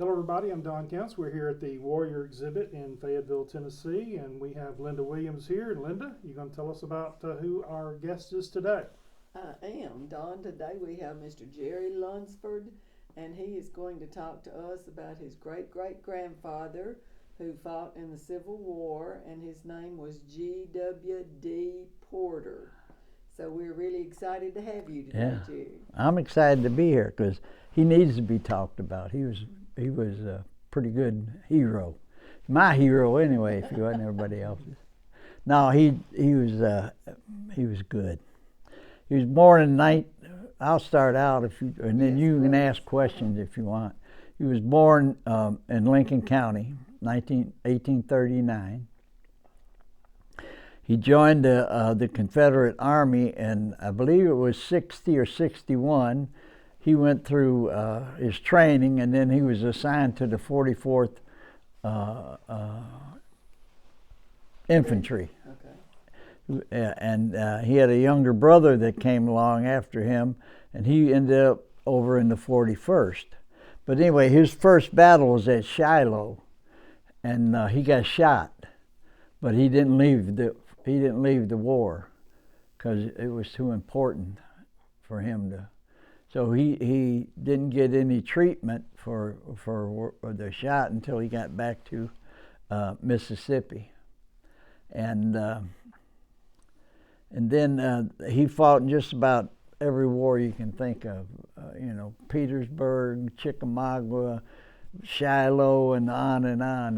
Hello, everybody. I'm Don Counts. We're here at the Warrior exhibit in Fayetteville, Tennessee, and we have Linda Williams here. And Linda, you're going to tell us about who our guest is today. I am, Don. Today we have Mr. Jerry Lunsford, and he is going to talk to us about his great-great-grandfather who fought in the Civil War, and his name was G.W.D. Porter. So we're really excited to have you today, Jerry. I'm excited to be here because he needs to be talked about. He was a pretty good hero, my hero anyway. If he wasn't everybody else's, no, he was good. He was born in I'll start out and then you can ask questions if you want. He was born in Lincoln County, 1839. He joined the Confederate Army, and I believe it was 60 or 61. He went through his training, and then he was assigned to the 44th Infantry. Okay. And he had a younger brother that came along after him, and he ended up over in the 41st. But anyway, his first battle was at Shiloh, and he got shot, but he didn't leave the war because it was too important for him to. So he didn't get any treatment for the shot until he got back to Mississippi, and then he fought in just about every war you can think of. Petersburg, Chickamauga, Shiloh, and on and on.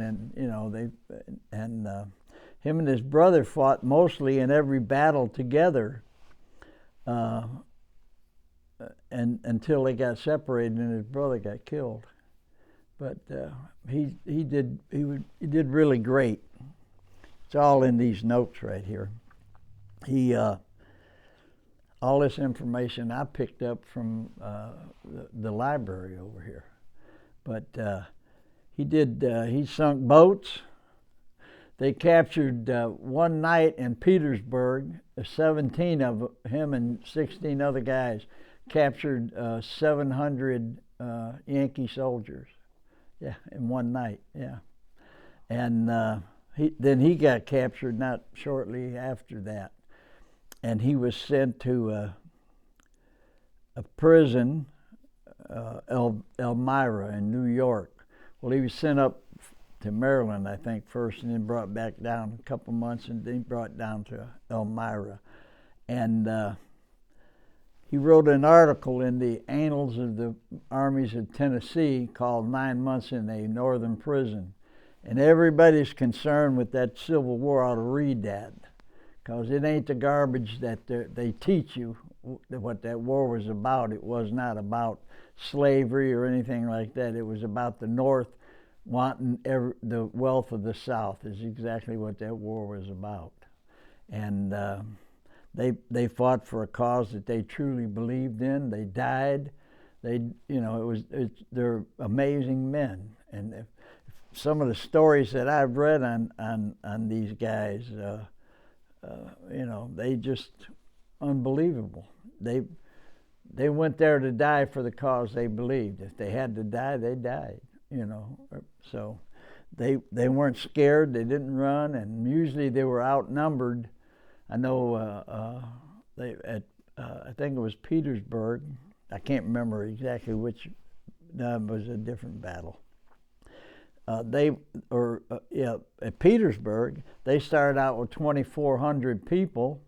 And him and his brother fought mostly in every battle together. And until they got separated and his brother got killed, but he did really great. It's all in these notes right here. All this information I picked up from the library over here, but he sunk boats. They captured one night in Petersburg. 17 of him and 16 other guys captured 700 Yankee soldiers, in one night, and he got captured not shortly after that, and he was sent to a prison, Elmira in New York. Well, he was sent up to Maryland, I think, first, and then brought back down a couple months, and then brought down to Elmira, and he wrote an article in the Annals of the Armies of Tennessee called 9 Months in a Northern Prison. And everybody's concerned with that Civil War ought to read that, because it ain't the garbage that they teach you what that war was about. It was not about slavery or anything like that. It was about the North wanting the wealth of the South is exactly what that war was about. And They fought for a cause that they truly believed in. They died. They're amazing men. And if some of the stories that I've read on these guys, they just unbelievable. They went there to die for the cause they believed. If they had to die, they died. So they weren't scared. They didn't run, and usually they were outnumbered. I know I think it was Petersburg. I can't remember exactly which. No, it was a different battle. At Petersburg, they started out with 2,400 people,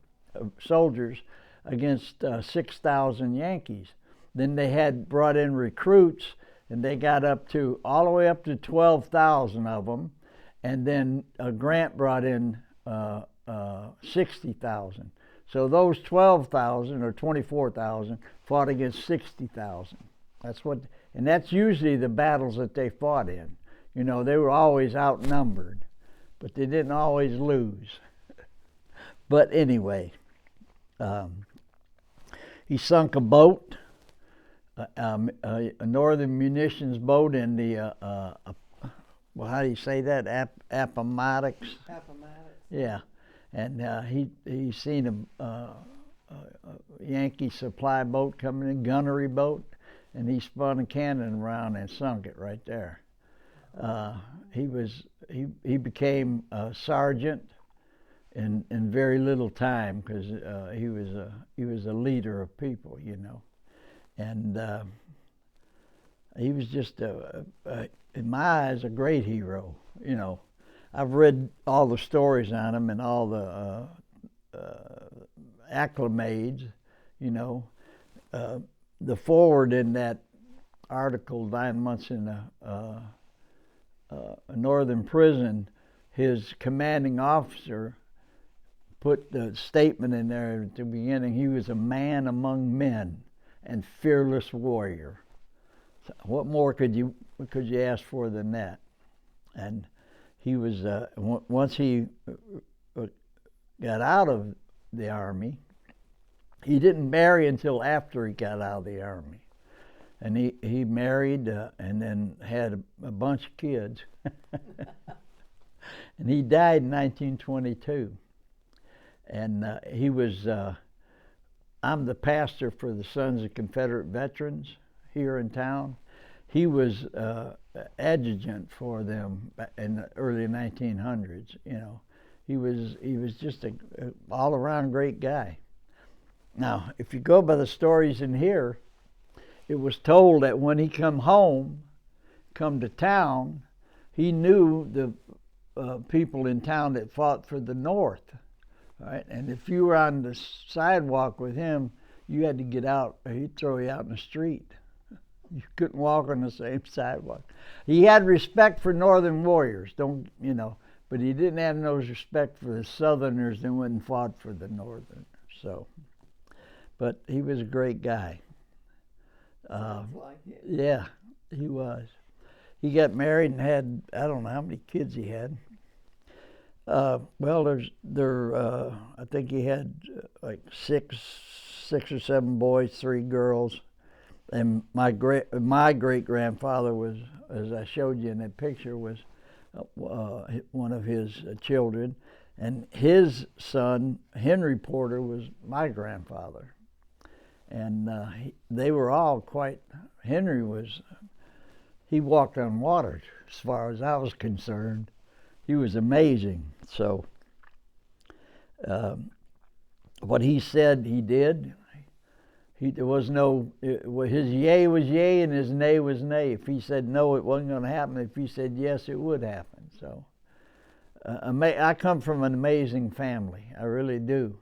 soldiers, against 6,000 Yankees. Then they had brought in recruits, and they got all the way up to 12,000 of them. And then Grant brought in 60,000. So those 12,000 or 24,000 fought against 60,000. That's usually the battles that they fought in. They were always outnumbered, but they didn't always lose. But anyway, he sunk a boat, a Northern munitions boat in the how do you say that? Appomattox. Yeah. And he seen a Yankee supply boat coming in, gunnery boat, and he spun a cannon around and sunk it right there. He became a sergeant in very little time because he was a leader of people, you know, and he was just in my eyes a great hero, you know. I've read all the stories on him and all the acclamades, you know. The forward in that article, 9 months in a northern prison, his commanding officer put the statement in there at the beginning: he was a man among men and fearless warrior. So what more could you ask for than that? And he was once he got out of the Army, he didn't marry until after he got out of the Army. And he married and then had a bunch of kids. And he died in 1922. And he was, I'm the pastor for the Sons of Confederate Veterans here in town. He was adjutant for them in the early 1900s, you know. He was just a all-around great guy. Now, if you go by the stories in here, it was told that when he come to town, he knew the people in town that fought for the North, right? And if you were on the sidewalk with him, you had to get out, or he'd throw you out in the street. You couldn't walk on the same sidewalk. He had respect for Northern warriors, but he didn't have no respect for the Southerners that went and fought for the Northerners. So, but he was a great guy. Like it. Yeah, he was. He got married and had, I don't know how many kids he had. Well, I think he had like six or seven boys, 3 girls, and my great grandfather was, as I showed you in that picture, was one of his children, and his son Henry Porter was my grandfather. And they were all quite. Henry he walked on water as far as I was concerned. He was amazing. So what he said, he did. There was no. His yea was yea and his nay was nay. If he said no, it wasn't going to happen. If he said yes, it would happen. So I come from an amazing family. I really do.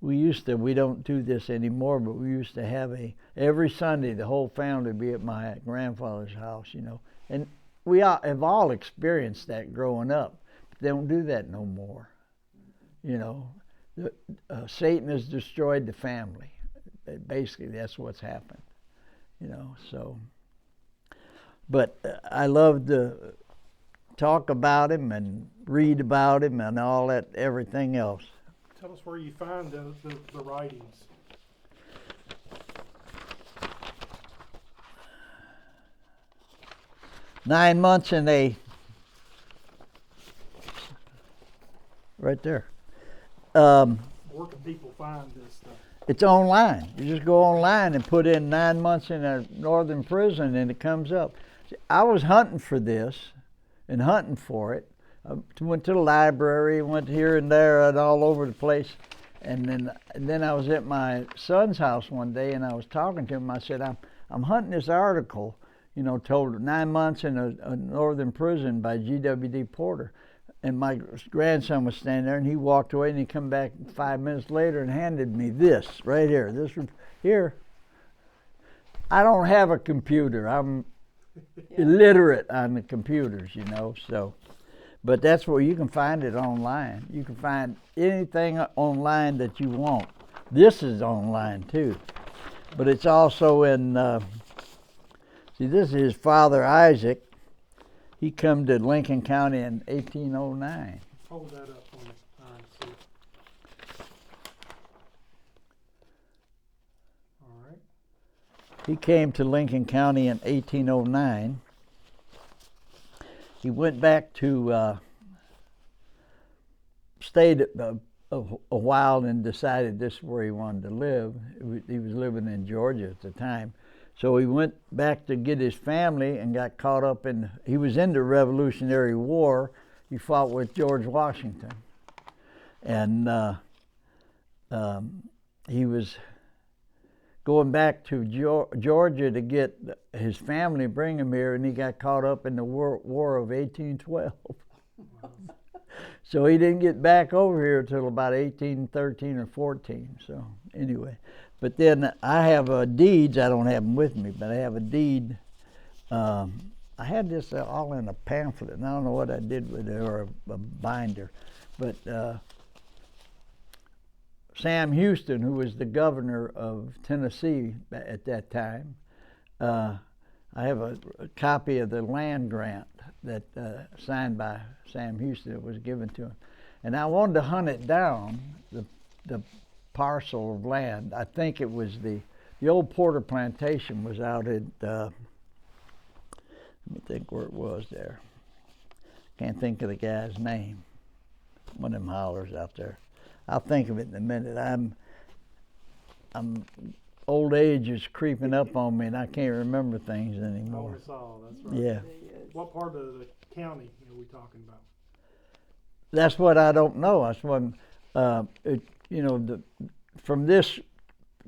We don't do this anymore, but we used to have every Sunday, the whole family would be at my grandfather's house, you know. And we have all experienced that growing up. But they don't do that no more. You know, Satan has destroyed the family. Basically, that's what's happened, you know, so. But I love to talk about him and read about him and all that, everything else. Tell us where you find the writings. Nine months in right there. Where can people find this stuff? It's online. You just go online and put in 9 months in a northern prison and it comes up. See, I was hunting for this and hunting for it. I went to the library, went here and there and all over the place. And then I was at my son's house one day and I was talking to him. I said, I'm hunting this article, you know, told 9 months in a northern prison by G.W.D. Porter. And my grandson was standing there and he walked away and he come back 5 minutes later and handed me this right here. This here. I don't have a computer. I'm illiterate on the computers, you know, so. But that's where you can find it online. You can find anything online that you want. This is online too. But it's also in, see, this is his father Isaac. He come to Lincoln County in 1809. Hold that up for me. See. All right. He came to Lincoln County in 1809. He went back to, stayed a while and decided this is where he wanted to live. He was living in Georgia at the time. So he went back to get his family and got caught up in. He was in the Revolutionary War. He fought with George Washington, and he was going back to Georgia to get his family, bring him here, and he got caught up in the War of 1812. So he didn't get back over here until about 1813 or 14. So anyway, but then I have deeds. I don't have them with me, but I have a deed. I had this all in a pamphlet, and I don't know what I did with it, or a binder. But Sam Houston, who was the governor of Tennessee at that time, I have a copy of the land grant that signed by Sam Houston. It was given to him, and I wanted to hunt it down, the parcel of land. I think it was the old Porter Plantation was out at let me think where it was there. Can't think of the guy's name. One of them hollers out there. I'll think of it in a minute. I'm old age is creeping up on me, and I can't remember things anymore. That's right. Yeah. What part of the county are we talking about? That's what I don't know. That's what from this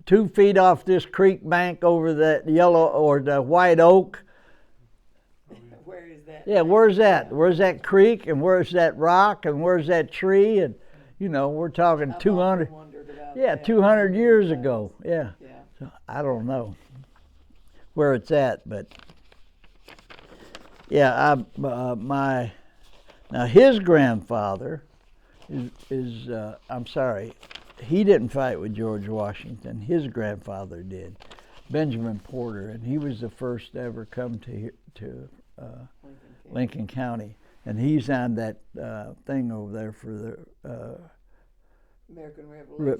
2 feet off this creek bank over that yellow or the white oak. Where is that? Yeah, where's that? Where's that creek, and where's that rock, and where's that tree? And we're talking 200. Yeah, 200 years ago. Yeah. So I don't know where it's at, but yeah, now his grandfather is I'm sorry, he didn't fight with George Washington. His grandfather did, Benjamin Porter, and he was the first to ever come to Lincoln County, and he's on that thing over there for the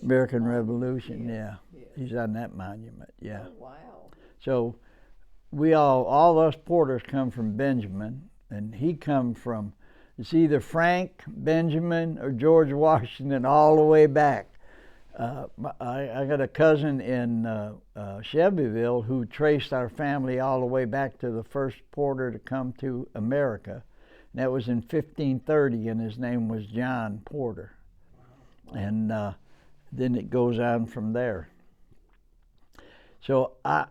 American Revolution. Yeah. Yes. He's on that monument. Yeah. Oh, wow. So we all us Porters come from Benjamin, and he come from, it's either Frank, Benjamin, or George Washington all the way back. I got a cousin in Shelbyville who traced our family all the way back to the first Porter to come to America. And that was in 1530, and his name was John Porter. And then it goes on from there. So I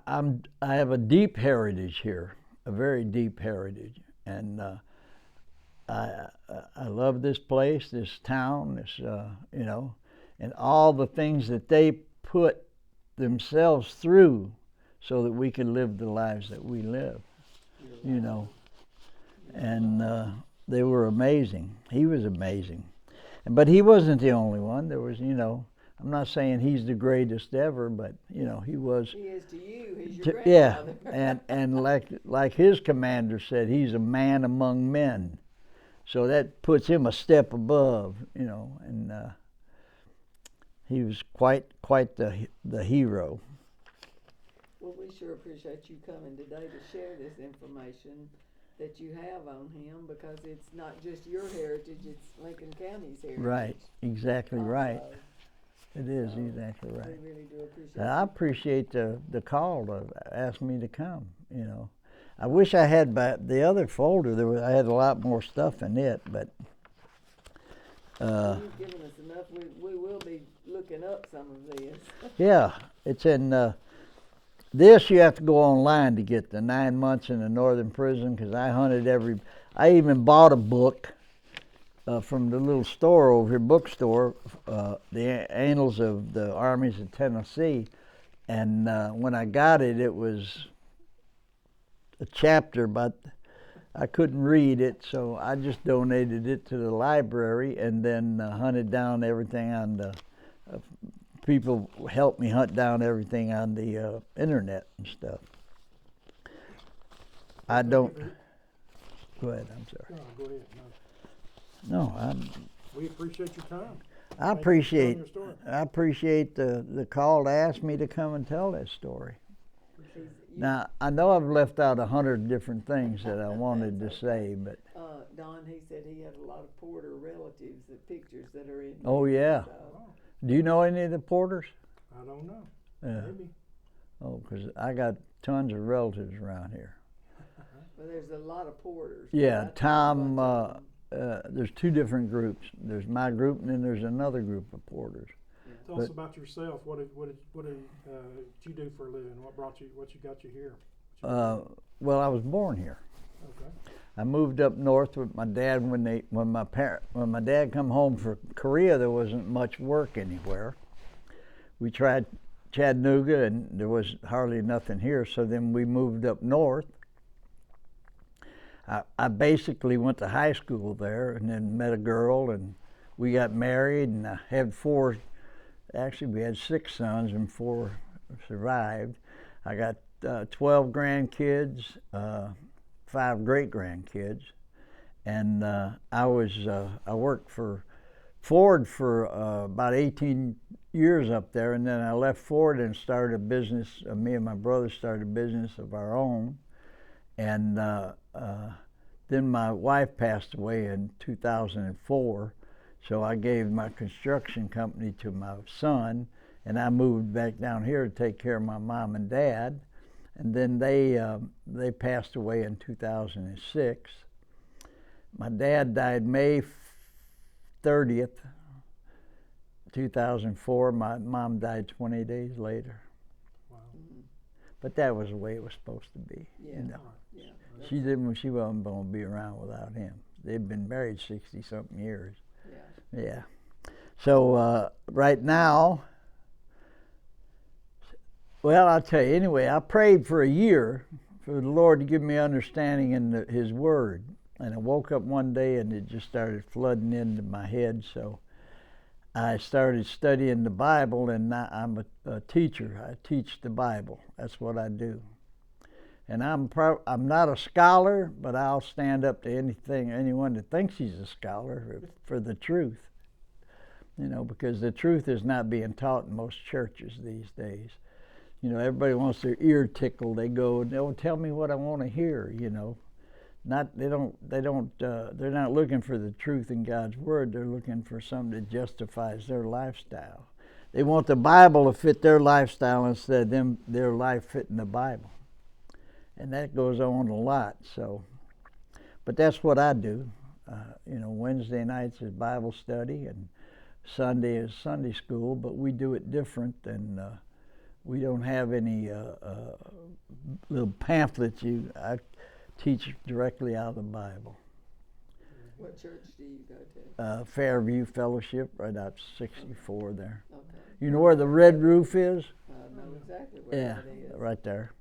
have a deep heritage here, a very deep heritage, and I love this place, this town, this and all the things that they put themselves through so that we can live the lives that we live, and they were amazing. He was amazing. But he wasn't the only one. There was, I'm not saying he's the greatest ever, but he was. He is to you. He's your grandfather. Yeah, and like his commander said, he's a man among men. So that puts him a step above, and he was quite the hero. Well, we sure appreciate you coming today to share this information that you have on him, because it's not just your heritage, it's Lincoln County's heritage. Right, exactly right. It is exactly right. We really do appreciate I appreciate the call to ask me to come, I wish I had the other folder. I had a lot more stuff in it, but you've given us enough. We will be looking up some of this. Yeah, it's in this. You have to go online to get the 9 months in the northern prison, because I hunted I even bought a book from the little store over here, bookstore, the Annals of the Armies of Tennessee, and when I got it, it was a chapter, but I couldn't read it, so I just donated it to the library, and then hunted down everything on the people helped me hunt down everything on the internet and stuff. I don't. Go ahead. I'm sorry. No, go ahead. No, we appreciate your time. I appreciate the call to ask me to come and tell that story. Now, I know I've left out 100 different things that I wanted to say, but Don, he said he had a lot of Porter relatives, the pictures that are in. Oh yeah. Do you know any of the Porters? I don't know. Yeah. Maybe. Oh, because I got tons of relatives around here. Well, there's a lot of porters. Yeah, That's a Tom. bunch of them. There's two different groups. There's my group, and then there's another group of porters. Tell us about yourself. What did you do for a living? What got you here? Well, I was born here. Okay. I moved up north with my dad when my dad come home from Korea. There wasn't much work anywhere. We tried Chattanooga, and there was hardly nothing here. So then we moved up north. I basically went to high school there, and then met a girl, and we got married, and I had four. Actually, we had 6 sons, and 4 survived. I got 12 grandkids, 5 great grandkids, and I worked for Ford for about 18 years up there, and then I left Ford and started a business. Me and my brother started a business of our own, and then my wife passed away in 2004, so I gave my construction company to my son, and I moved back down here to take care of my mom and dad, and then they passed away in 2006. My dad died May 30th, 2004. My mom died 20 days later. Wow. But that was the way it was supposed to be. Yeah. You know. Yeah. She wasn't going to be around without him. They'd been married 60-something years. Yeah. Yeah. So right now, well, I'll tell you, anyway, I prayed for a year for the Lord to give me understanding in His Word. And I woke up one day and it just started flooding into my head. So I started studying the Bible, and now I'm a teacher. I teach the Bible. That's what I do. And I'm not a scholar, but I'll stand up to anyone that thinks he's a scholar for the truth. You know, because the truth is not being taught in most churches these days. You know, everybody wants their ear tickled. They go, they'll tell me what I want to hear. You know, they're not looking for the truth in God's Word. They're looking for something that justifies their lifestyle. They want the Bible to fit their lifestyle instead of their life fitting the Bible. And that goes on a lot. So, but that's what I do. You know, Wednesday nights is Bible study, and Sunday is Sunday school. But we do it different, and we don't have any little pamphlets. I teach directly out of the Bible. What church do you go to? Fairview Fellowship, right out 64 there. Okay. You know where the red roof is? I know exactly where that is. Right there.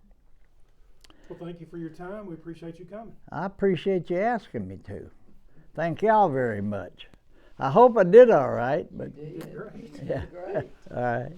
Well, thank you for your time. We appreciate you coming. I appreciate you asking me to. Thank y'all very much. I hope I did all right. But You did. Great. You yeah. did great. All right.